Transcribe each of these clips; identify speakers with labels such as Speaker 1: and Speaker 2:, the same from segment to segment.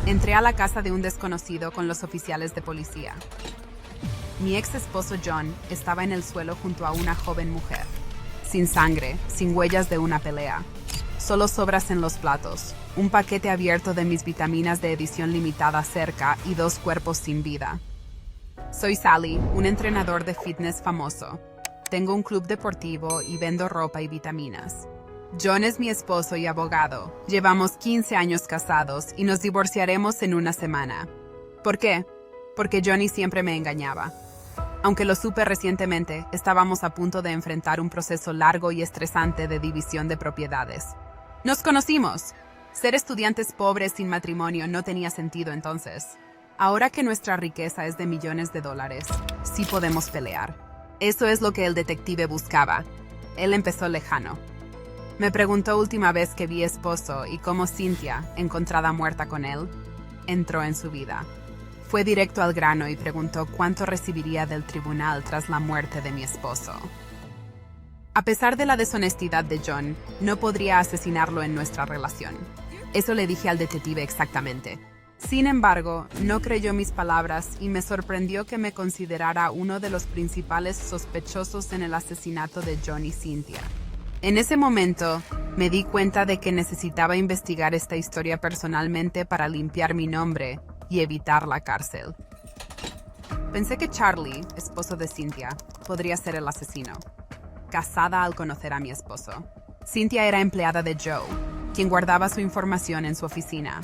Speaker 1: Entré a la casa de un desconocido con los oficiales de policía. Mi ex esposo John estaba en el suelo junto a una joven mujer. Sin sangre, sin huellas de una pelea. Solo sobras en los platos, un paquete abierto de mis vitaminas de edición limitada cerca y 2 cuerpos sin vida. Soy Sally, un entrenador de fitness famoso. Tengo un club deportivo y vendo ropa y vitaminas. John es mi esposo y abogado. Llevamos 15 años casados y nos divorciaremos en una semana. ¿Por qué? Porque Johnny siempre me engañaba. Aunque lo supe recientemente, estábamos a punto de enfrentar un proceso largo y estresante de división de propiedades. Nos conocimos. Ser estudiantes pobres sin matrimonio no tenía sentido entonces. Ahora que nuestra riqueza es de millones de dólares, sí podemos pelear. Eso es lo que el detective buscaba. Él empezó lejano. Me preguntó última vez que vi esposo y cómo Cynthia, encontrada muerta con él, entró en su vida. Fue directo al grano y preguntó cuánto recibiría del tribunal tras la muerte de mi esposo. A pesar de la deshonestidad de John, no podría asesinarlo en nuestra relación. Eso le dije al detective exactamente. Sin embargo, no creyó mis palabras y me sorprendió que me considerara uno de los principales sospechosos en el asesinato de John y Cynthia. En ese momento, me di cuenta de que necesitaba investigar esta historia personalmente para limpiar mi nombre y evitar la cárcel. Pensé que Charlie, esposo de Cynthia, podría ser el asesino. Casada al conocer a mi esposo. Cynthia era empleada de Joe, quien guardaba su información en su oficina.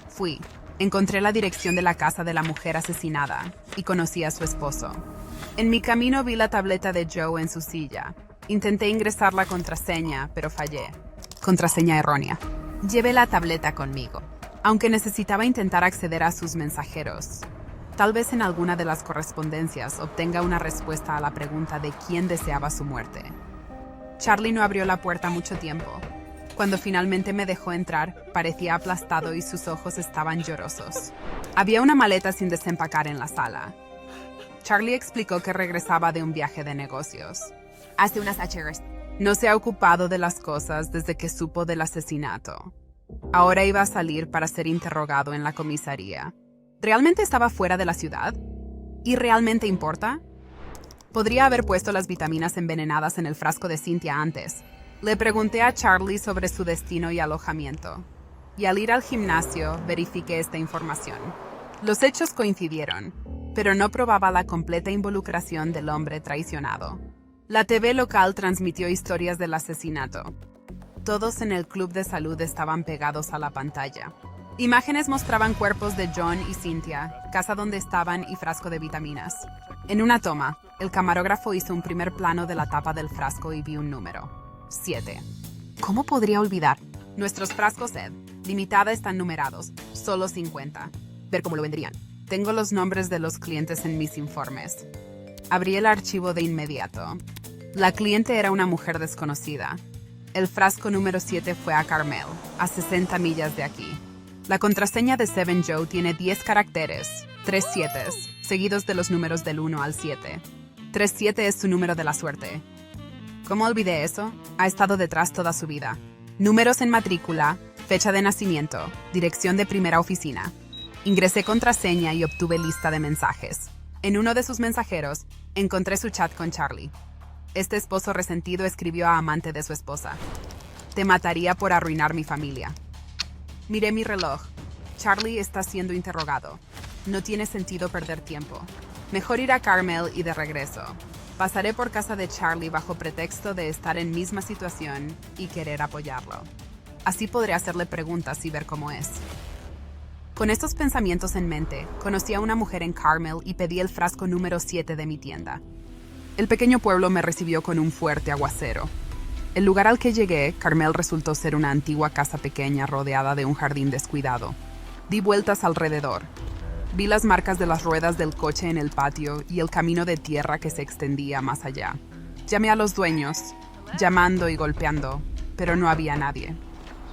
Speaker 1: Fui. Encontré la dirección de la casa de la mujer asesinada y conocí a su esposo. En mi camino vi la tableta de Joe en su silla. Intenté ingresar la contraseña, pero fallé. Contraseña errónea. Llevé la tableta conmigo, aunque necesitaba intentar acceder a sus mensajeros. Tal vez en alguna de las correspondencias obtenga una respuesta a la pregunta de quién deseaba su muerte. Charlie no abrió la puerta mucho tiempo. Cuando finalmente me dejó entrar, parecía aplastado y sus ojos estaban llorosos. Había una maleta sin desempacar en la sala. Charlie explicó que regresaba de un viaje de negocios. Hace unas horas. No se ha ocupado de las cosas desde que supo del asesinato. Ahora iba a salir para ser interrogado en la comisaría. ¿Realmente estaba fuera de la ciudad? ¿Y realmente importa? Podría haber puesto las vitaminas envenenadas en el frasco de Cynthia antes. Le pregunté a Charlie sobre su destino y alojamiento. Y al ir al gimnasio, verifiqué esta información. Los hechos coincidieron, pero no probaba la completa involucración del hombre traicionado. La TV local transmitió historias del asesinato. Todos en el club de salud estaban pegados a la pantalla. Imágenes mostraban cuerpos de John y Cynthia, casa donde estaban y frasco de vitaminas. En una toma, el camarógrafo hizo un primer plano de la tapa del frasco y vi un número. 7. ¿Cómo podría olvidar? Nuestros frascos Ed, limitada están numerados, solo 50. Ver cómo lo vendrían. Tengo los nombres de los clientes en mis informes. Abrí el archivo de inmediato. La cliente era una mujer desconocida. El frasco número 7 fue a Carmel, a 60 millas de aquí. La contraseña de Seven Joe tiene 10 caracteres, 3 7s, seguidos de los números del 1 al 7. 37 es su número de la suerte. ¿Cómo olvidé eso? Ha estado detrás toda su vida. Números en matrícula, fecha de nacimiento, dirección de primera oficina. Ingresé contraseña y obtuve lista de mensajes. En uno de sus mensajeros, encontré su chat con Charlie. Este esposo resentido escribió a amante de su esposa. Te mataría por arruinar mi familia. Miré mi reloj. Charlie está siendo interrogado. No tiene sentido perder tiempo. Mejor ir a Carmel y de regreso. Pasaré por casa de Charlie bajo pretexto de estar en misma situación y querer apoyarlo. Así podré hacerle preguntas y ver cómo es. Con estos pensamientos en mente, conocí a una mujer en Carmel y pedí el frasco número 7 de mi tienda. El pequeño pueblo me recibió con un fuerte aguacero. El lugar al que llegué, Carmel, resultó ser una antigua casa pequeña rodeada de un jardín descuidado. Di vueltas alrededor. Vi las marcas de las ruedas del coche en el patio y el camino de tierra que se extendía más allá. Llamé a los dueños, llamando y golpeando, pero no había nadie.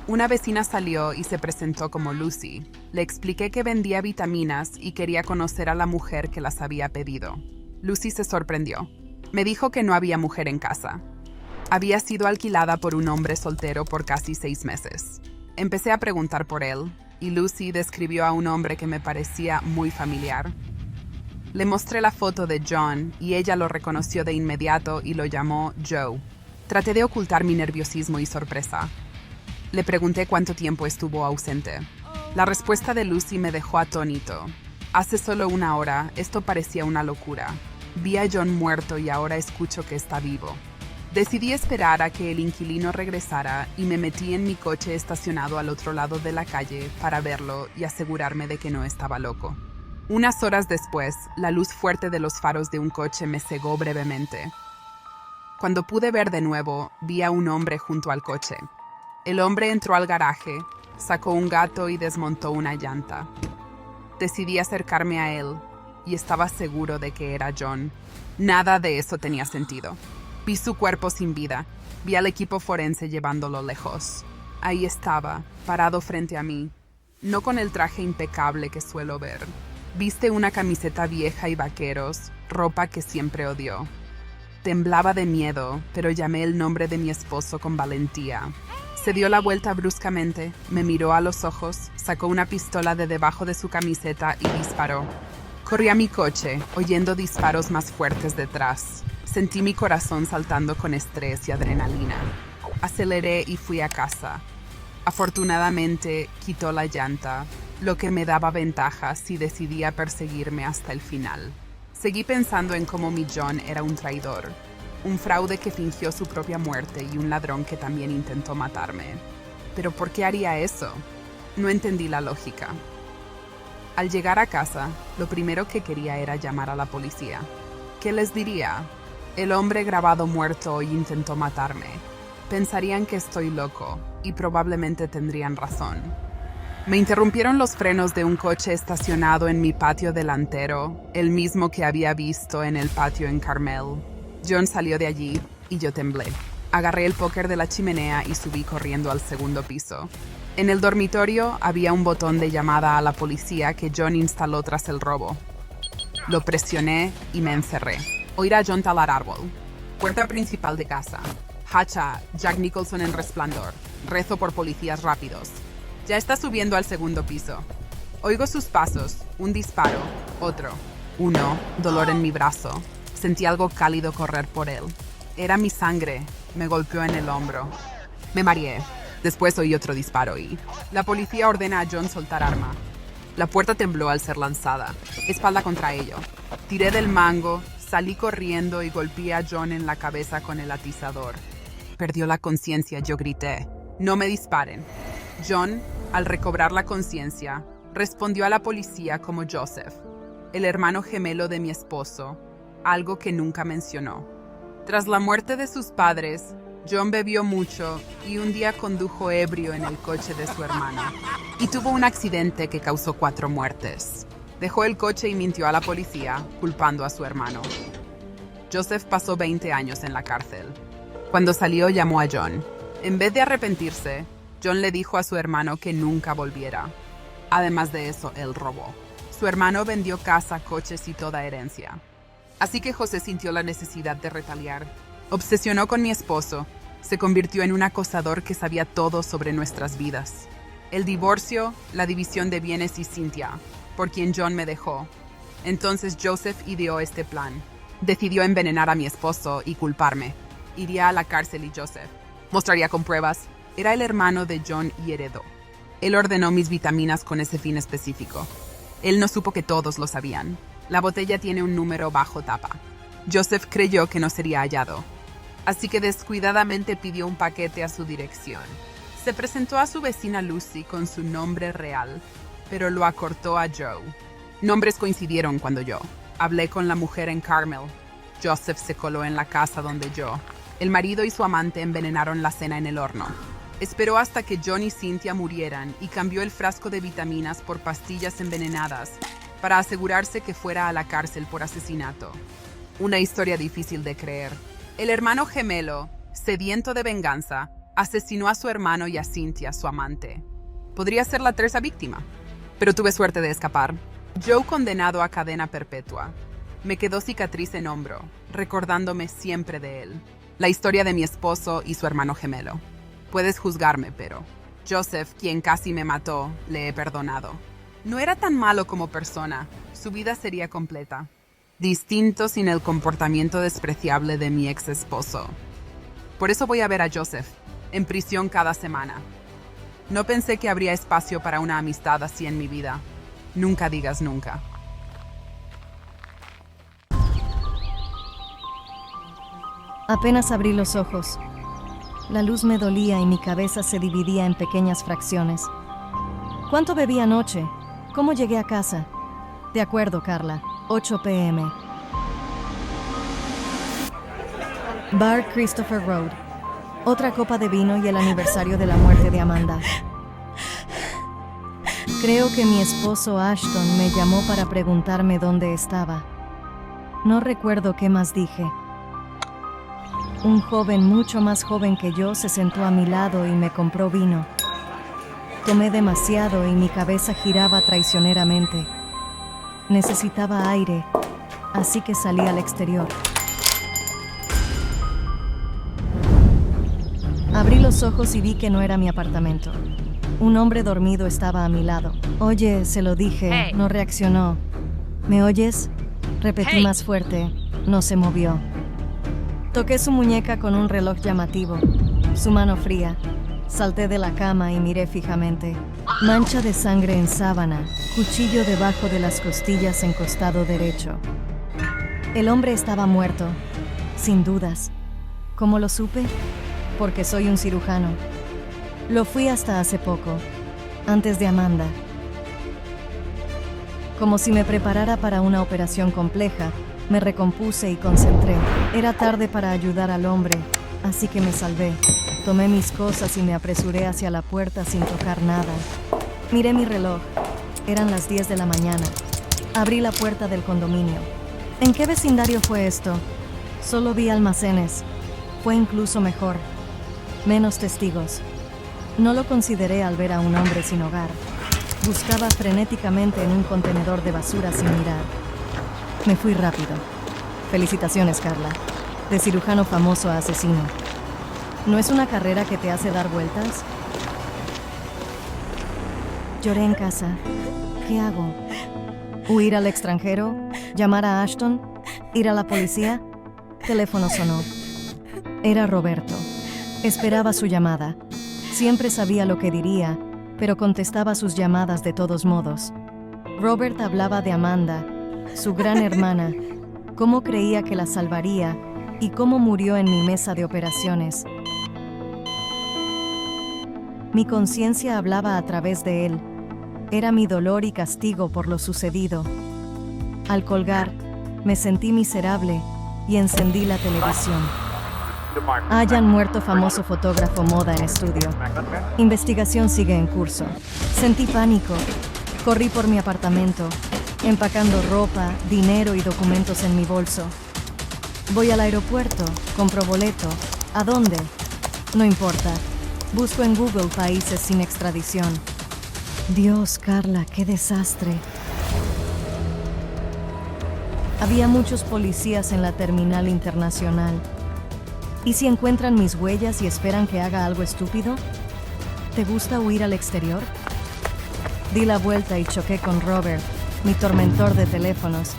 Speaker 1: Una vecina salió y se presentó como Lucy. Le expliqué que vendía vitaminas y quería conocer a la mujer que las había pedido. Lucy se sorprendió. Me dijo que no había mujer en casa. Había sido alquilada por un hombre soltero por casi 6 meses. Empecé a preguntar por él, y Lucy describió a un hombre que me parecía muy familiar. Le mostré la foto de John y ella lo reconoció de inmediato y lo llamó Joe. Traté de ocultar mi nerviosismo y sorpresa. Le pregunté cuánto tiempo estuvo ausente. La respuesta de Lucy me dejó atónito. Hace solo 1 hora, esto parecía una locura. Vi a John muerto y ahora escucho que está vivo. Decidí esperar a que el inquilino regresara y me metí en mi coche estacionado al otro lado de la calle para verlo y asegurarme de que no estaba loco. Unas horas después, la luz fuerte de los faros de un coche me cegó brevemente. Cuando pude ver de nuevo, vi a un hombre junto al coche. El hombre entró al garaje, sacó un gato y desmontó una llanta. Decidí acercarme a él y estaba seguro de que era John. Nada de eso tenía sentido. Vi su cuerpo sin vida. Vi al equipo forense llevándolo lejos. Ahí estaba, parado frente a mí, no con el traje impecable que suelo ver. Viste una camiseta vieja y vaqueros, ropa que siempre odió. Temblaba de miedo, pero llamé el nombre de mi esposo con valentía. Se dio la vuelta bruscamente, me miró a los ojos, sacó una pistola de debajo de su camiseta y disparó. Corrí a mi coche, oyendo disparos más fuertes detrás. Sentí mi corazón saltando con estrés y adrenalina. Aceleré y fui a casa. Afortunadamente, quitó la llanta, lo que me daba ventaja si decidía perseguirme hasta el final. Seguí pensando en cómo mi John era un traidor, un fraude que fingió su propia muerte y un ladrón que también intentó matarme. ¿Pero por qué haría eso? No entendí la lógica. Al llegar a casa, lo primero que quería era llamar a la policía. ¿Qué les diría? El hombre grabado muerto hoy intentó matarme. Pensarían que estoy loco, y probablemente tendrían razón. Me interrumpieron los frenos de un coche estacionado en mi patio delantero, el mismo que había visto en el patio en Carmel. John salió de allí, y yo temblé. Agarré el póker de la chimenea y subí corriendo al segundo piso. En el dormitorio había un botón de llamada a la policía que John instaló tras el robo. Lo presioné y me encerré. Oír a John talar árbol. Puerta principal de casa. Hacha, Jack Nicholson en resplandor. Rezo por policías rápidos. Ya está subiendo al segundo piso. Oigo sus pasos. Un disparo. Otro. Uno. Dolor en mi brazo. Sentí algo cálido correr por él. Era mi sangre. Me golpeó en el hombro. Me mareé. Después oí otro disparo y... La policía ordena a John soltar arma. La puerta tembló al ser lanzada. Espalda contra ello. Tiré del mango, salí corriendo y golpeé a John en la cabeza con el atizador. Perdió la conciencia, yo grité. No me disparen. John, al recobrar la conciencia, respondió a la policía como Joseph, el hermano gemelo de mi esposo, algo que nunca mencionó. Tras la muerte de sus padres, John bebió mucho y un día condujo ebrio en el coche de su hermano. Y tuvo un accidente que causó 4 muertes. Dejó el coche y mintió a la policía, culpando a su hermano. Joseph pasó 20 años en la cárcel. Cuando salió, llamó a John. En vez de arrepentirse, John le dijo a su hermano que nunca volviera. Además de eso, él robó. Su hermano vendió casa, coches y toda herencia. Así que José sintió la necesidad de retaliar. Obsesionó con mi esposo. Se convirtió en un acosador que sabía todo sobre nuestras vidas. El divorcio, la división de bienes y Cynthia, por quien John me dejó. Entonces Joseph ideó este plan. Decidió envenenar a mi esposo y culparme. Iría a la cárcel y Joseph mostraría con pruebas. Era el hermano de John y heredó. Él ordenó mis vitaminas con ese fin específico. Él no supo que todos lo sabían. La botella tiene un número bajo tapa. Joseph creyó que no sería hallado. Así que descuidadamente pidió un paquete a su dirección. Se presentó a su vecina Lucy con su nombre real, pero lo acortó a Joe. Nombres coincidieron cuando yo hablé con la mujer en Carmel. Joseph se coló en la casa donde yo. El marido y su amante envenenaron la cena en el horno. Esperó hasta que John y Cynthia murieran y cambió el frasco de vitaminas por pastillas envenenadas para asegurarse que fuera a la cárcel por asesinato. Una historia difícil de creer. El hermano gemelo, sediento de venganza, asesinó a su hermano y a Cynthia, su amante. Podría ser la tercera víctima, pero tuve suerte de escapar. Joe condenado a cadena perpetua. Me quedó cicatriz en hombro, recordándome siempre de él. La historia de mi esposo y su hermano gemelo. Puedes juzgarme, pero Joseph, quien casi me mató, le he perdonado. No era tan malo como persona. Su vida sería completa. Distinto sin el comportamiento despreciable de mi ex esposo. Por eso voy a ver a Joseph, en prisión cada semana. No pensé que habría espacio para una amistad así en mi vida. Nunca digas nunca.
Speaker 2: Apenas abrí los ojos. La luz me dolía y mi cabeza se dividía en pequeñas fracciones. ¿Cuánto bebí anoche? ¿Cómo llegué a casa? De acuerdo, Carla. 8 p.m. Bar Christopher Road. Otra copa de vino y el aniversario de la muerte de Amanda. Creo que mi esposo Ashton me llamó para preguntarme dónde estaba. No recuerdo qué más dije. Un joven mucho más joven que yo se sentó a mi lado y me compró vino. Tomé demasiado y mi cabeza giraba traicioneramente. Necesitaba aire, así que salí al exterior. Abrí los ojos y vi que no era mi apartamento. Un hombre dormido estaba a mi lado. Oye, se lo dije,
Speaker 3: Hey.
Speaker 2: no reaccionó. ¿Me oyes? Repetí
Speaker 3: Hey.
Speaker 2: más fuerte. No se movió. Toqué su muñeca con un reloj llamativo. Su mano fría. Salté de la cama y miré fijamente. Mancha de sangre en sábana, cuchillo debajo de las costillas en costado derecho. El hombre estaba muerto, sin dudas. ¿Cómo lo supe? Porque soy un cirujano. Lo fui hasta hace poco, antes de Amanda. Como si me preparara para una operación compleja, me recompuse y concentré. Era tarde para ayudar al hombre, así que me salvé. Tomé mis cosas y me apresuré hacia la puerta sin tocar nada. Miré mi reloj. Eran las 10 de la mañana. Abrí la puerta del condominio. ¿En qué vecindario fue esto? Solo vi almacenes. Fue incluso mejor. Menos testigos. No lo consideré al ver a un hombre sin hogar. Buscaba frenéticamente en un contenedor de basura sin mirar. Me fui rápido. Felicitaciones, Carla. De cirujano famoso a asesino. ¿No es una carrera que te hace dar vueltas? Lloré en casa. ¿Qué hago? ¿Huir al extranjero? ¿Llamar a Ashton? ¿Ir a la policía? Teléfono sonó. Era Roberto. Esperaba su llamada. Siempre sabía lo que diría, pero contestaba sus llamadas de todos modos. Robert hablaba de Amanda, su gran hermana, cómo creía que la salvaría y cómo murió en mi mesa de operaciones. Mi conciencia hablaba a través de él. Era mi dolor y castigo por lo sucedido. Al colgar, me sentí miserable y encendí la televisión. Hayan muerto famoso fotógrafo moda en estudio. Investigación sigue en curso. Sentí pánico. Corrí por mi apartamento, empacando ropa, dinero y documentos en mi bolso. Voy al aeropuerto, compro boleto. ¿A dónde? No importa. Busco en Google países sin extradición. Dios, Carla, qué desastre. Había muchos policías en la terminal internacional. ¿Y si encuentran mis huellas y esperan que haga algo estúpido? ¿Te gusta huir al exterior? Di la vuelta y choqué con Robert, mi tormentor de teléfonos.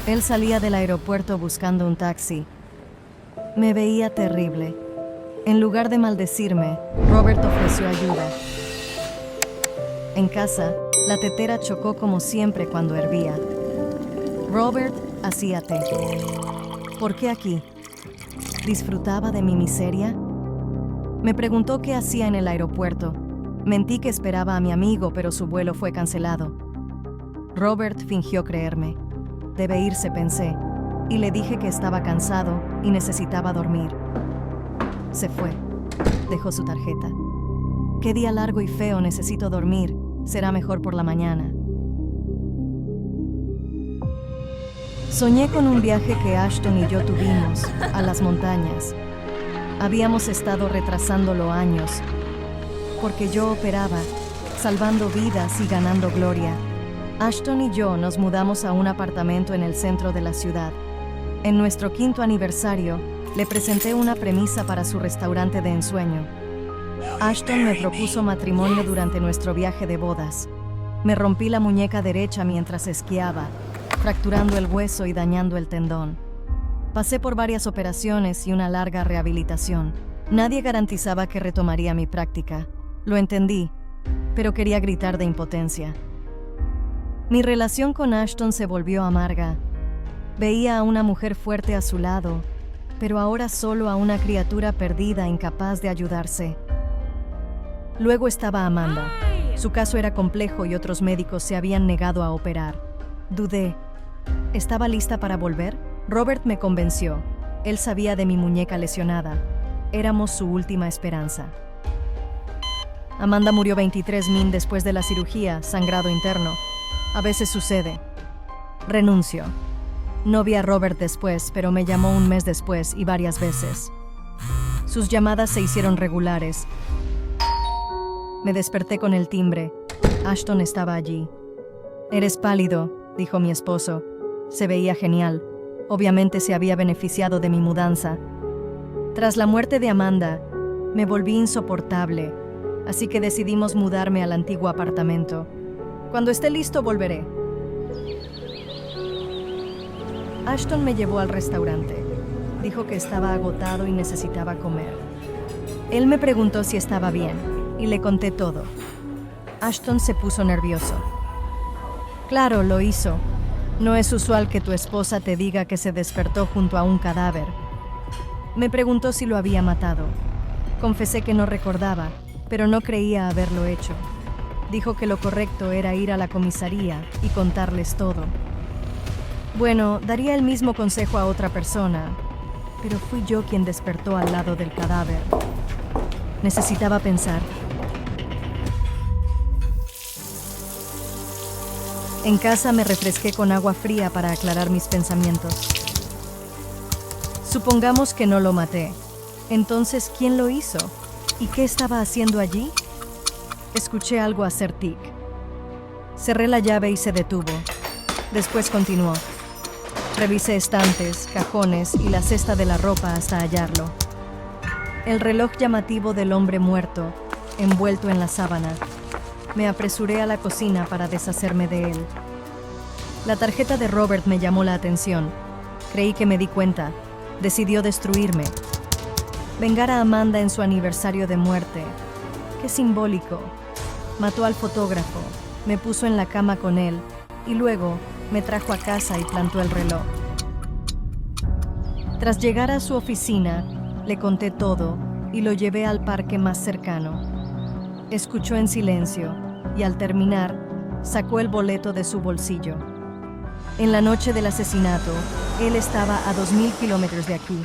Speaker 2: Él salía del aeropuerto buscando un taxi. Me veía terrible. En lugar de maldecirme, Robert ofreció ayuda. En casa, la tetera chocó como siempre cuando hervía. Robert hacía té. ¿Por qué aquí? ¿Disfrutaba de mi miseria? Me preguntó qué hacía en el aeropuerto. Mentí que esperaba a mi amigo, pero su vuelo fue cancelado. Robert fingió creerme. Debe irse, pensé, y le dije que estaba cansado y necesitaba dormir. Se fue. Dejó su tarjeta. Qué día largo y feo, necesito dormir. Será mejor por la mañana. Soñé con un viaje que Ashton y yo tuvimos, a las montañas. Habíamos estado retrasándolo años, porque yo operaba, salvando vidas y ganando gloria. Ashton y yo nos mudamos a un apartamento en el centro de la ciudad. En nuestro 5º aniversario, le presenté una premisa para su restaurante de ensueño. Ashton me propuso matrimonio durante nuestro viaje de bodas. Me rompí la muñeca derecha mientras esquiaba, fracturando el hueso y dañando el tendón. Pasé por varias operaciones y una larga rehabilitación. Nadie garantizaba que retomaría mi práctica. Lo entendí, pero quería gritar de impotencia. Mi relación con Ashton se volvió amarga. Veía a una mujer fuerte a su lado, pero ahora solo a una criatura perdida incapaz de ayudarse. Luego estaba Amanda. Su caso era complejo y otros médicos se habían negado a operar. Dudé. ¿Estaba lista para volver? Robert me convenció. Él sabía de mi muñeca lesionada. Éramos su última esperanza. Amanda murió 23 min después de la cirugía, sangrado interno. A veces sucede. Renuncio. No vi a Robert después, pero me llamó un mes después y varias veces. Sus llamadas se hicieron regulares. Me desperté con el timbre. Ashton estaba allí. «Eres pálido», dijo mi esposo. Se veía genial. Obviamente se había beneficiado de mi mudanza. Tras la muerte de Amanda, me volví insoportable, así que decidimos mudarme al antiguo apartamento. Cuando esté listo, volveré. Ashton me llevó al restaurante. Dijo que estaba agotado y necesitaba comer. Él me preguntó si estaba bien, y le conté todo. Ashton se puso nervioso. Claro, lo hizo. No es usual que tu esposa te diga que se despertó junto a un cadáver. Me preguntó si lo había matado. Confesé que no recordaba, pero no creía haberlo hecho. Dijo que lo correcto era ir a la comisaría y contarles todo. Bueno, daría el mismo consejo a otra persona, pero fui yo quien despertó al lado del cadáver. Necesitaba pensar. En casa me refresqué con agua fría para aclarar mis pensamientos. Supongamos que no lo maté. Entonces, ¿quién lo hizo? ¿Y qué estaba haciendo allí? Escuché algo hacer tic. Cerré la llave y se detuvo. Después continuó. Revisé estantes, cajones y la cesta de la ropa hasta hallarlo. El reloj llamativo del hombre muerto, envuelto en la sábana. Me apresuré a la cocina para deshacerme de él. La tarjeta de Robert me llamó la atención. Creí que me di cuenta. Decidió destruirme. Vengar a Amanda en su aniversario de muerte. Qué simbólico. Mató al fotógrafo, me puso en la cama con él y luego me trajo a casa y plantó el reloj. Tras llegar a su oficina, le conté todo y lo llevé al parque más cercano. Escuchó en silencio y al terminar, sacó el boleto de su bolsillo. En la noche del asesinato, él estaba a 2000 kilómetros de aquí.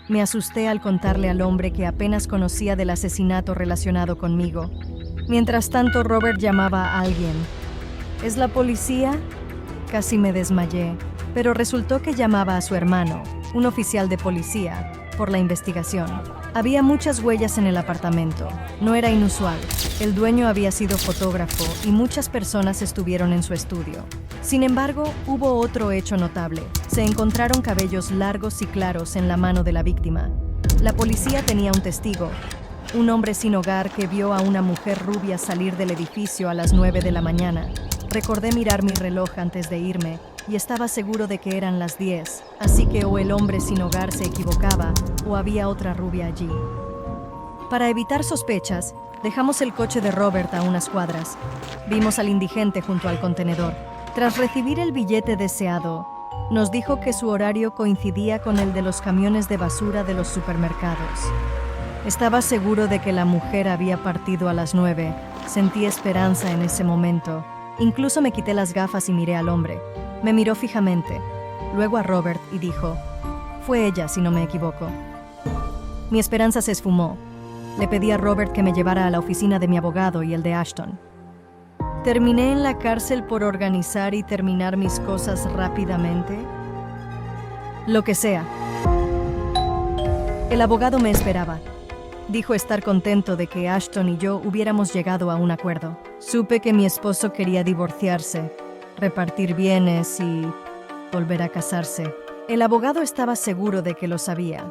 Speaker 2: Me asusté al contarle al hombre que apenas conocía del asesinato relacionado conmigo. Mientras tanto, Robert llamaba a alguien. ¿Es la policía? Casi me desmayé, pero resultó que llamaba a su hermano, un oficial de policía, por la investigación. Había muchas huellas en el apartamento. No era inusual. El dueño había sido fotógrafo y muchas personas estuvieron en su estudio. Sin embargo, hubo otro hecho notable. Se encontraron cabellos largos y claros en la mano de la víctima. La policía tenía un testigo, un hombre sin hogar que vio a una mujer rubia salir del edificio a las 9 de la mañana. Recordé mirar mi reloj antes de irme y estaba seguro de que eran las 10, así que o el hombre sin hogar se equivocaba o había otra rubia allí. Para evitar sospechas, dejamos el coche de Robert a unas cuadras. Vimos al indigente junto al contenedor. Tras recibir el billete deseado, nos dijo que su horario coincidía con el de los camiones de basura de los supermercados. Estaba seguro de que la mujer había partido a las 9. Sentí esperanza en ese momento. Incluso me quité las gafas y miré al hombre. Me miró fijamente, luego a Robert y dijo, «Fue ella, si no me equivoco». Mi esperanza se esfumó. Le pedí a Robert que me llevara a la oficina de mi abogado y el de Ashton. ¿Terminé en la cárcel por organizar y terminar mis cosas rápidamente? Lo que sea. El abogado me esperaba. Dijo estar contento de que Ashton y yo hubiéramos llegado a un acuerdo. Supe que mi esposo quería divorciarse, repartir bienes y volver a casarse. El abogado estaba seguro de que lo sabía.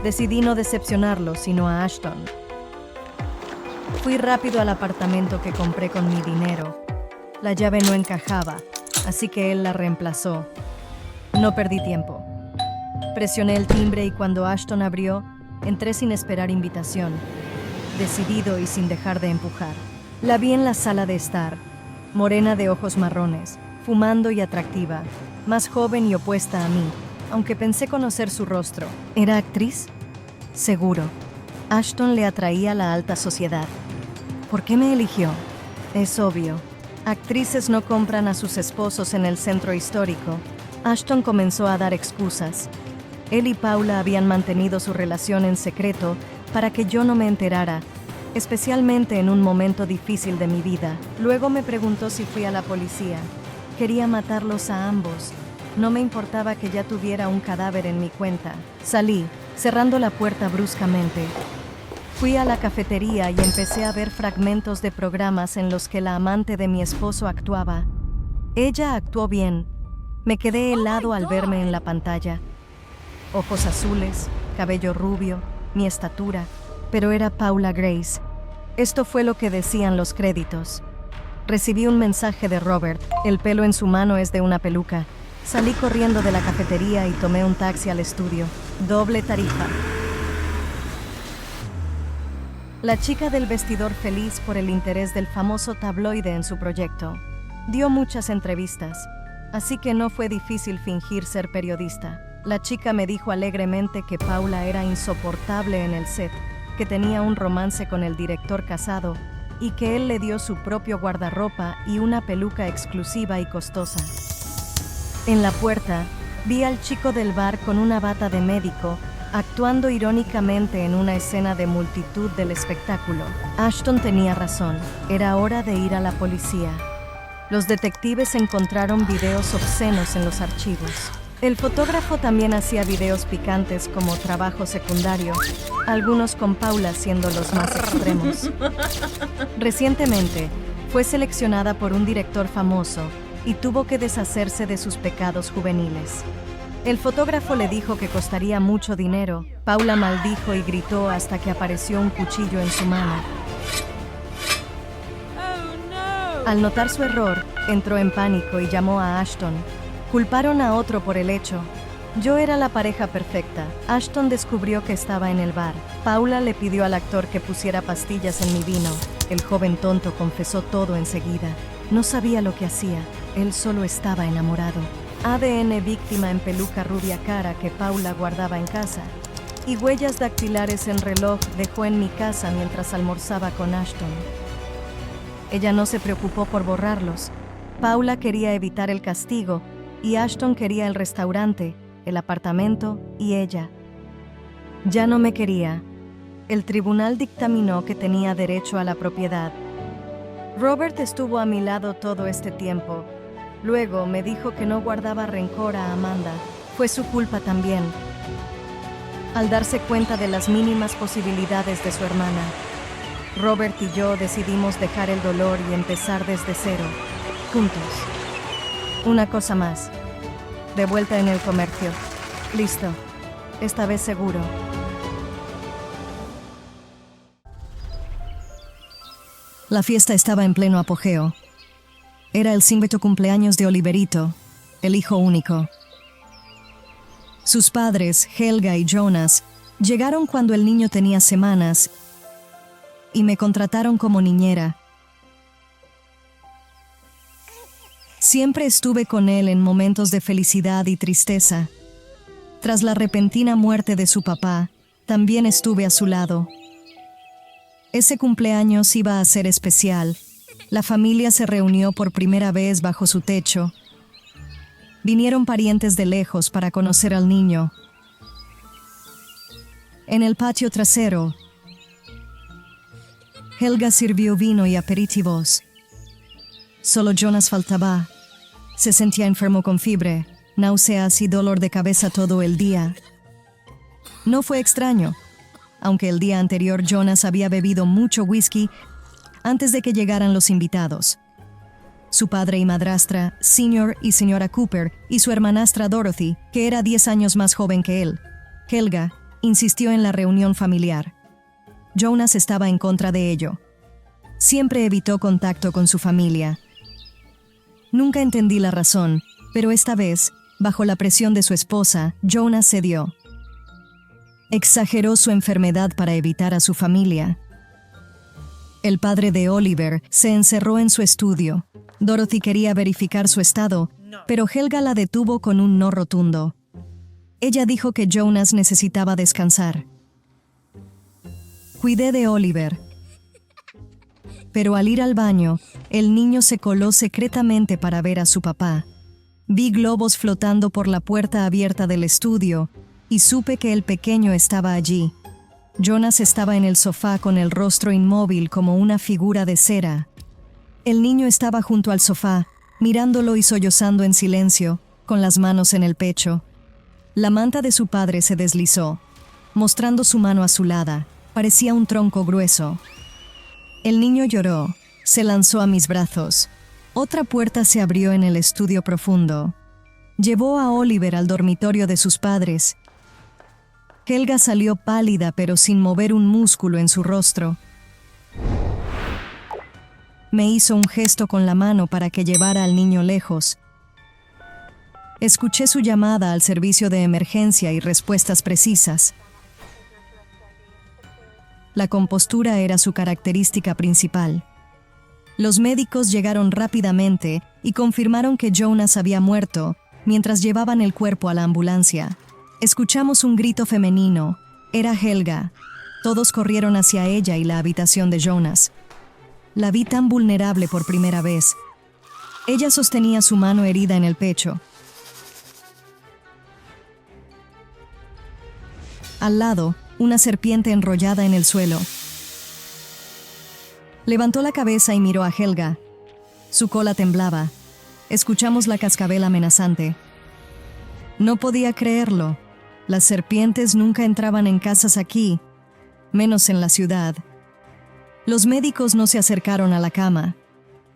Speaker 2: Decidí no decepcionarlo, sino a Ashton. Fui rápido al apartamento que compré con mi dinero. La llave no encajaba, así que él la reemplazó. No perdí tiempo. Presioné el timbre y cuando Ashton abrió, entré sin esperar invitación, decidido y sin dejar de empujar. La vi en la sala de estar, morena de ojos marrones, fumando y atractiva, más joven y opuesta a mí, aunque pensé conocer su rostro. ¿Era actriz? Seguro. Ashton le atraía a la alta sociedad. ¿Por qué me eligió? Es obvio. Actrices no compran a sus esposos en el centro histórico. Ashton comenzó a dar excusas. Él y Paula habían mantenido su relación en secreto para que yo no me enterara, especialmente en un momento difícil de mi vida. Luego me preguntó si fui a la policía. Quería matarlos a ambos. No me importaba que ya tuviera un cadáver en mi cuenta. Salí, cerrando la puerta bruscamente. Fui a la cafetería y empecé a ver fragmentos de programas en los que la amante de mi esposo actuaba. Ella actuó bien. Me quedé helado al verme en la pantalla. Ojos azules, cabello rubio, mi estatura, pero era Paula Grace. Esto fue lo que decían los créditos. Recibí un mensaje de Robert. El pelo en su mano es de una peluca. Salí corriendo de la cafetería y tomé un taxi al estudio. Doble tarifa. La chica del vestidor feliz por el interés del famoso tabloide en su proyecto. Dio muchas entrevistas, así que no fue difícil fingir ser periodista. La chica me dijo alegremente que Paula era insoportable en el set, que tenía un romance con el director casado y que él le dio su propio guardarropa y una peluca exclusiva y costosa. En la puerta, vi al chico del bar con una bata de médico, actuando irónicamente en una escena de multitud del espectáculo. Ashton tenía razón, era hora de ir a la policía. Los detectives encontraron videos obscenos en los archivos. El fotógrafo también hacía videos picantes como trabajo secundario, algunos con Paula siendo los más extremos. Recientemente, fue seleccionada por un director famoso y tuvo que deshacerse de sus pecados juveniles. El fotógrafo le dijo que costaría mucho dinero. Paula maldijo y gritó hasta que apareció un cuchillo en su mano. Al notar su error, entró en pánico y llamó a Ashton. Culparon a otro por el hecho. Yo era la pareja perfecta. Ashton descubrió que estaba en el bar. Paula le pidió al actor que pusiera pastillas en mi vino. El joven tonto confesó todo enseguida. No sabía lo que hacía. Él solo estaba enamorado. ADN víctima en peluca rubia cara que Paula guardaba en casa. Y huellas dactilares en reloj dejó en mi casa mientras almorzaba con Ashton. Ella no se preocupó por borrarlos. Paula quería evitar el castigo y Ashton quería el restaurante, el apartamento y ella. Ya no me quería. El tribunal dictaminó que tenía derecho a la propiedad. Robert estuvo a mi lado todo este tiempo. Luego me dijo que no guardaba rencor a Amanda. Fue su culpa también. Al darse cuenta de las mínimas posibilidades de su hermana, Robert y yo decidimos dejar el dolor y empezar desde cero, juntos. Una cosa más. De vuelta en el comercio. Listo. Esta vez seguro. La fiesta estaba en pleno apogeo. Era el 5º cumpleaños de Oliverito, el hijo único. Sus padres, Helga y Jonas, llegaron cuando el niño tenía semanas y me contrataron como niñera. Siempre estuve con él en momentos de felicidad y tristeza. Tras la repentina muerte de su papá, también estuve a su lado. Ese cumpleaños iba a ser especial. La familia se reunió por primera vez bajo su techo. Vinieron parientes de lejos para conocer al niño. En el patio trasero, Helga sirvió vino y aperitivos. Solo Jonas faltaba. Se sentía enfermo con fiebre, náuseas y dolor de cabeza todo el día. No fue extraño, aunque el día anterior Jonas había bebido mucho whisky antes de que llegaran los invitados. Su padre y madrastra, Sr. y Sra. Cooper, y su hermanastra Dorothy, que era 10 años más joven que él. Helga insistió en la reunión familiar. Jonas estaba en contra de ello. siempre evitó contacto con su familia. Nunca entendí la razón, pero esta vez, bajo la presión de su esposa, Jonas cedió. Exageró su enfermedad para evitar a su familia. El padre de Oliver se encerró en su estudio. Dorothy quería verificar su estado, pero Helga la detuvo con un no rotundo. Ella dijo que Jonas necesitaba descansar. Cuidé de Oliver. Pero al ir al baño, el niño se coló secretamente para ver a su papá. Vi globos flotando por la puerta abierta del estudio y supe que el pequeño estaba allí. Jonas estaba en el sofá con el rostro inmóvil como una figura de cera. El niño estaba junto al sofá, mirándolo y sollozando en silencio, con las manos en el pecho. La manta de su padre se deslizó, mostrando su mano azulada. Parecía un tronco grueso. El niño lloró, se lanzó a mis brazos. Otra puerta se abrió en el estudio profundo. Llevó a Oliver al dormitorio de sus padres. Helga salió pálida pero sin mover un músculo en su rostro. Me hizo un gesto con la mano para que llevara al niño lejos. Escuché su llamada al servicio de emergencia y respuestas precisas. La compostura era su característica principal. Los médicos llegaron rápidamente y confirmaron que Jonas había muerto mientras llevaban el cuerpo a la ambulancia. Escuchamos un grito femenino. Era Helga. Todos corrieron hacia ella y la habitación de Jonas. La vi tan vulnerable por primera vez. Ella sostenía su mano herida en el pecho. Al lado, una serpiente enrollada en el suelo. Levantó la cabeza y miró a Helga. Su cola temblaba. Escuchamos la cascabel amenazante. No podía creerlo. Las serpientes nunca entraban en casas aquí, menos en la ciudad. Los médicos no se acercaron a la cama.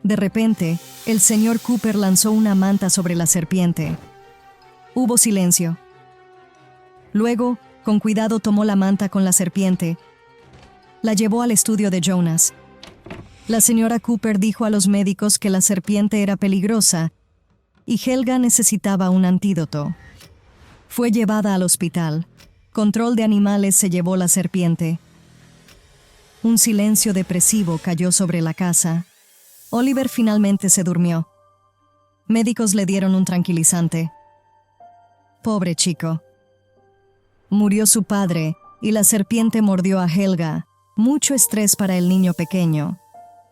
Speaker 2: De repente, el señor Cooper lanzó una manta sobre la serpiente. Hubo silencio. Luego, con cuidado tomó la manta con la serpiente. La llevó al estudio de Jonas. La señora Cooper dijo a los médicos que la serpiente era peligrosa y Helga necesitaba un antídoto. Fue llevada al hospital. Control de animales se llevó la serpiente. Un silencio depresivo cayó sobre la casa. Oliver finalmente se durmió. Médicos le dieron un tranquilizante. Pobre chico. Murió su padre y la serpiente mordió a Helga. Mucho estrés para el niño pequeño.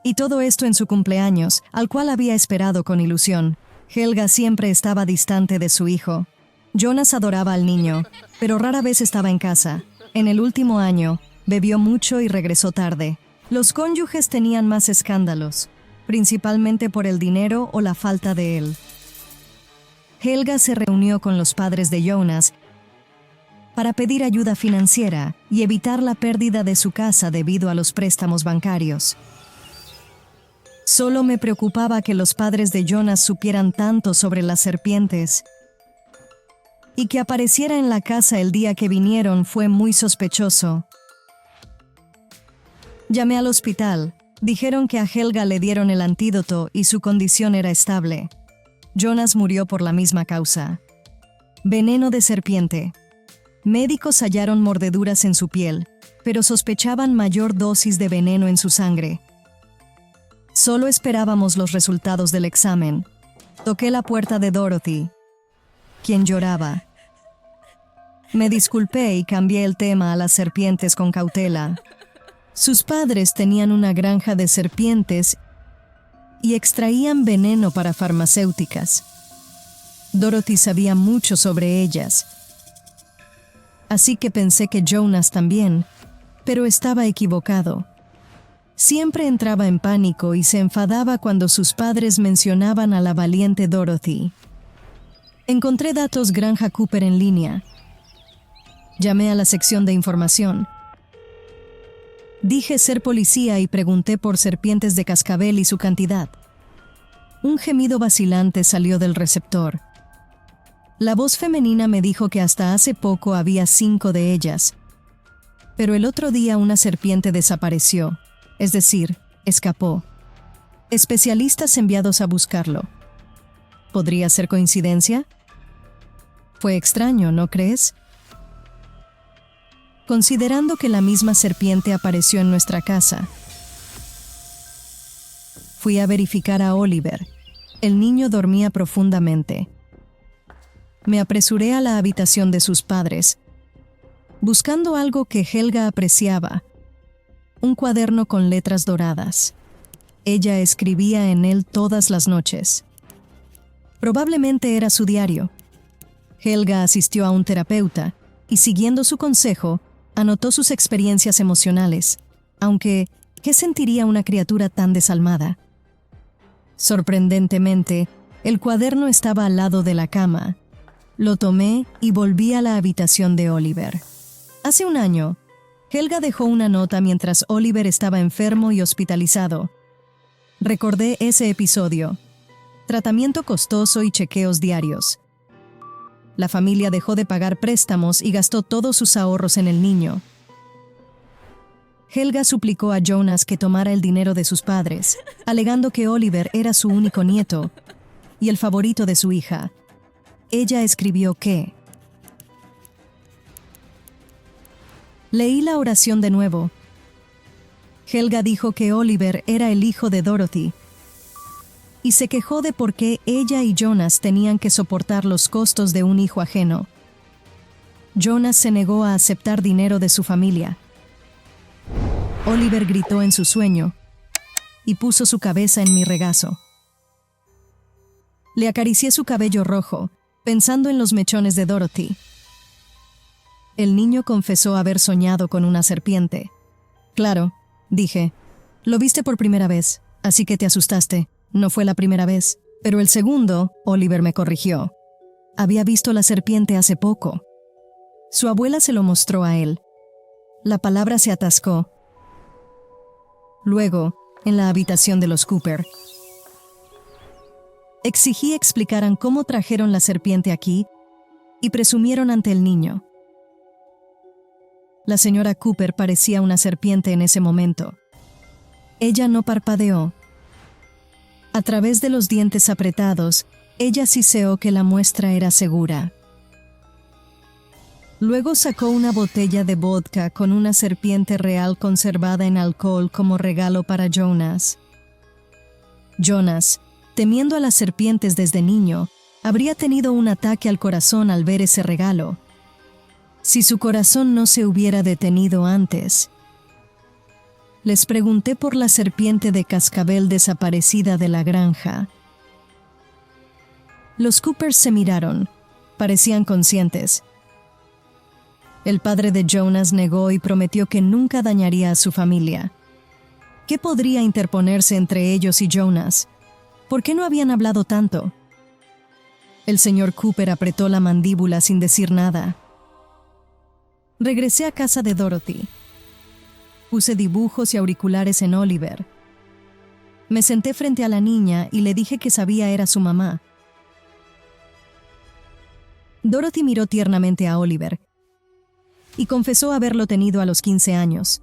Speaker 2: Y todo esto en su cumpleaños, al cual había esperado con ilusión. Helga siempre estaba distante de su hijo. Jonas adoraba al niño, pero rara vez estaba en casa. En el último año, bebió mucho y regresó tarde. Los cónyuges tenían más escándalos, principalmente por el dinero o la falta de él. Helga se reunió con los padres de Jonas para pedir ayuda financiera y evitar la pérdida de su casa debido a los préstamos bancarios. Solo me preocupaba que los padres de Jonas supieran tanto sobre las serpientes. Y que apareciera en la casa el día que vinieron fue muy sospechoso. Llamé al hospital. Dijeron que a Helga le dieron el antídoto y su condición era estable. Jonas murió por la misma causa. Veneno de serpiente. Médicos hallaron mordeduras en su piel, pero sospechaban mayor dosis de veneno en su sangre. Solo esperábamos los resultados del examen. Toqué la puerta de Dorothy, quien lloraba. Me disculpé y cambié el tema a las serpientes con cautela. Sus padres tenían una granja de serpientes y extraían veneno para farmacéuticas. Dorothy sabía mucho sobre ellas. Así que pensé que Jonas también, pero estaba equivocado. Siempre entraba en pánico y se enfadaba cuando sus padres mencionaban a la valiente Dorothy. Encontré datos Granja Cooper en línea. Llamé a la sección de información. Dije ser policía y pregunté por serpientes de cascabel y su cantidad. Un gemido vacilante salió del receptor. La voz femenina me dijo que hasta hace poco había 5 de ellas. Pero el otro día una serpiente desapareció, es decir, Escapó. Especialistas enviados a buscarlo. ¿Podría ser coincidencia? Fue extraño, ¿no crees? Considerando que la misma serpiente apareció en nuestra casa. Fui a verificar a Oliver. El niño dormía profundamente. Me apresuré a la habitación de sus padres, buscando algo que Helga apreciaba: un cuaderno con letras doradas. Ella escribía en él todas las noches. Probablemente era su diario. Helga asistió a un terapeuta y, siguiendo su consejo, anotó sus experiencias emocionales, aunque, ¿qué sentiría una criatura tan desalmada? Sorprendentemente, el cuaderno estaba al lado de la cama. Lo tomé y volví a la habitación de Oliver. Hace un año, Helga dejó una nota mientras Oliver estaba enfermo y hospitalizado. Recordé ese episodio. Tratamiento costoso y chequeos diarios. La familia dejó de pagar préstamos y gastó todos sus ahorros en el niño. Helga suplicó a Jonas que tomara el dinero de sus padres, alegando que Oliver era su único nieto y el favorito de su hija. Ella escribió que... Leí la oración de nuevo. Helga dijo que Oliver era el hijo de Dorothy y se quejó de por qué ella y Jonas tenían que soportar los costos de un hijo ajeno. Jonas se negó a aceptar dinero de su familia. Oliver gritó en su sueño y puso su cabeza en mi regazo. Le acaricié su cabello rojo, pensando en los mechones de Dorothy. El niño confesó haber soñado con una serpiente. Claro, dije, lo viste por primera vez, así que te asustaste. No fue la primera vez, pero el segundo, Oliver me corrigió. Había visto la serpiente hace poco. Su abuela se lo mostró a él. La palabra se atascó. Luego, en la habitación de los Cooper, exigí explicaran cómo trajeron la serpiente aquí y presumieron ante el niño. La señora Cooper parecía una serpiente en ese momento. Ella no parpadeó. A través de los dientes apretados, ella siseó que la muestra era segura. Luego sacó una botella de vodka con una serpiente real conservada en alcohol como regalo para Jonas. Jonas, temiendo a las serpientes desde niño, habría tenido un ataque al corazón al ver ese regalo. Si su corazón no se hubiera detenido antes. Les pregunté por la serpiente de cascabel desaparecida de la granja. Los Coopers se miraron. Parecían conscientes. El padre de Jonas negó y prometió que nunca dañaría a su familia. ¿Qué podría interponerse entre ellos y Jonas? ¿Por qué no habían hablado tanto? El señor Cooper apretó la mandíbula sin decir nada. Regresé a casa de Dorothy. Puse dibujos y auriculares en Oliver. Me senté frente a la niña y le dije que sabía era su mamá. Dorothy miró tiernamente a Oliver y confesó haberlo tenido a los 15 años.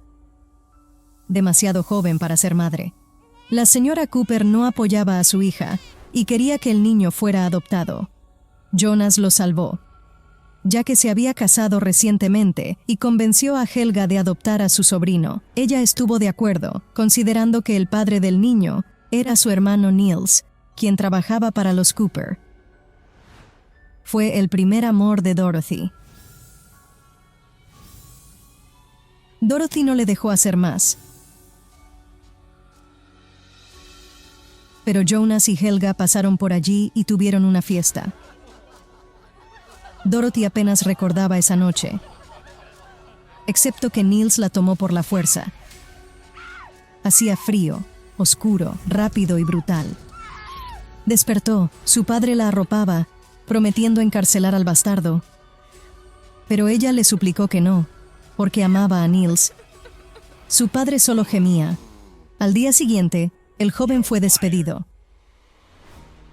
Speaker 2: Demasiado joven para ser madre. La señora Cooper no apoyaba a su hija y quería que el niño fuera adoptado. Jonas lo salvó, ya que se había casado recientemente y convenció a Helga de adoptar a su sobrino. Ella estuvo de acuerdo, considerando que el padre del niño era su hermano Niels, quien trabajaba para los Cooper. Fue el primer amor de Dorothy. Dorothy no le dejó hacer más. Pero Jonas y Helga pasaron por allí y tuvieron una fiesta. Dorothy apenas recordaba esa noche, excepto que Niels la tomó por la fuerza. Hacía frío, oscuro, rápido y brutal. Despertó, su padre la arropaba, prometiendo encarcelar al bastardo. Pero ella le suplicó que no, porque amaba a Niels. Su padre solo gemía. Al día siguiente, el joven fue despedido.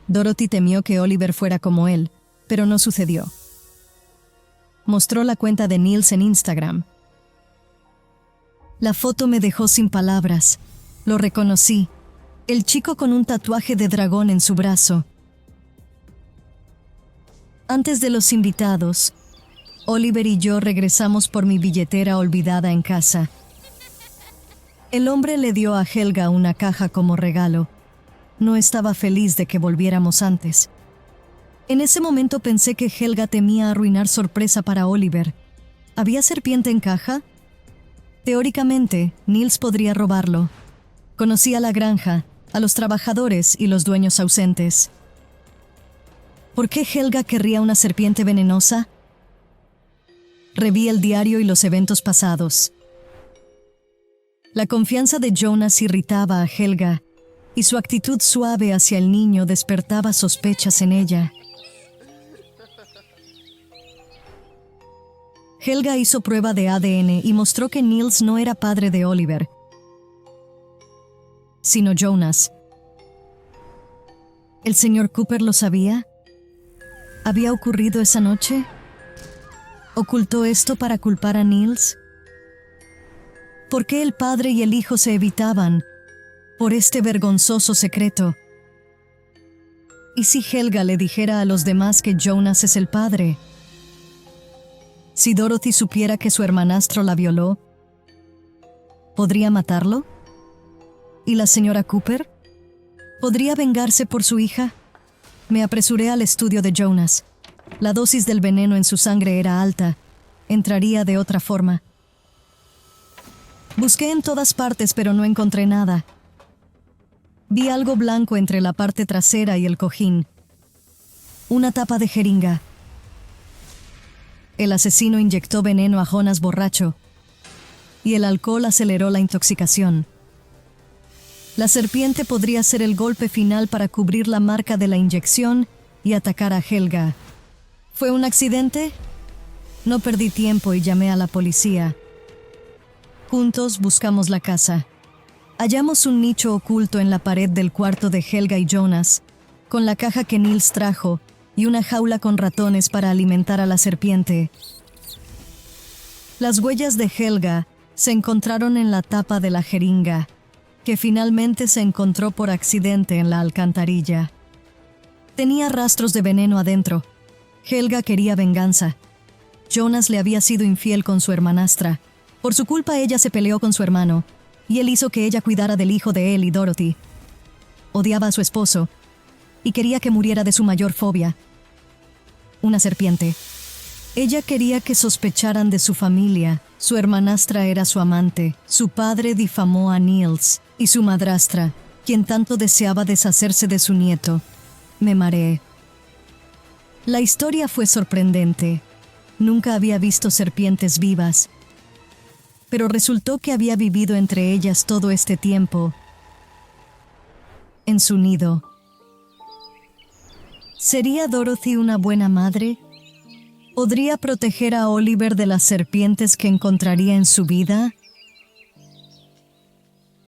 Speaker 2: Dorothy temió que Oliver fuera como él, pero no sucedió. Mostró la cuenta de Niels en Instagram. La foto me dejó sin palabras. Lo reconocí, el chico con un tatuaje de dragón en su brazo. Antes de los invitados, Oliver y yo regresamos por mi billetera olvidada en casa. El hombre le dio a Helga una caja como regalo. No estaba feliz de que volviéramos antes. En ese momento pensé que Helga temía arruinar sorpresa para Oliver. ¿Había serpiente en caja? Teóricamente, Niels podría robarlo. Conocía la granja, a los trabajadores y los dueños ausentes. ¿Por qué Helga querría una serpiente venenosa? Reví el diario y los eventos pasados. La confianza de Jonas irritaba a Helga, y su actitud suave hacia el niño despertaba sospechas en ella. Helga hizo prueba de ADN y mostró que Niels no era padre de Oliver, sino Jonas. ¿El señor Cooper lo sabía? ¿Había ocurrido esa noche? ¿Ocultó esto para culpar a Niels? ¿Por qué el padre y el hijo se evitaban por este vergonzoso secreto? ¿Y si Helga le dijera a los demás que Jonas es el padre? Si Dorothy supiera que su hermanastro la violó, ¿podría matarlo? ¿Y la señora Cooper? ¿Podría vengarse por su hija? Me apresuré al estudio de Jonas. La dosis del veneno en su sangre era alta. Entraría de otra forma. Busqué en todas partes, pero no encontré nada. Vi algo blanco entre la parte trasera y el cojín. Una tapa de jeringa. El asesino inyectó veneno a Jonas borracho, y el alcohol aceleró la intoxicación. La serpiente podría ser el golpe final para cubrir la marca de la inyección y atacar a Helga. ¿Fue un accidente? No perdí tiempo y llamé a la policía. Juntos buscamos la casa. Hallamos un nicho oculto en la pared del cuarto de Helga y Jonas, con la caja que Niels trajo y una jaula con ratones para alimentar a la serpiente. Las huellas de Helga se encontraron en la tapa de la jeringa, que finalmente se encontró por accidente en la alcantarilla. Tenía rastros de veneno adentro. Helga quería venganza. Jonas le había sido infiel con su hermanastra. Por su culpa ella se peleó con su hermano, y él hizo que ella cuidara del hijo de él y Dorothy. Odiaba a su esposo, y quería que muriera de su mayor fobia, una serpiente. Ella quería que sospecharan de su familia. Su hermanastra era su amante. Su padre difamó a Niels, y su madrastra, quien tanto deseaba deshacerse de su nieto. Me mareé. La historia fue sorprendente. Nunca había visto serpientes vivas, pero resultó que había vivido entre ellas todo este tiempo, en su nido. ¿Sería Dorothy una buena madre? ¿Podría proteger a Oliver de las serpientes que encontraría en su vida?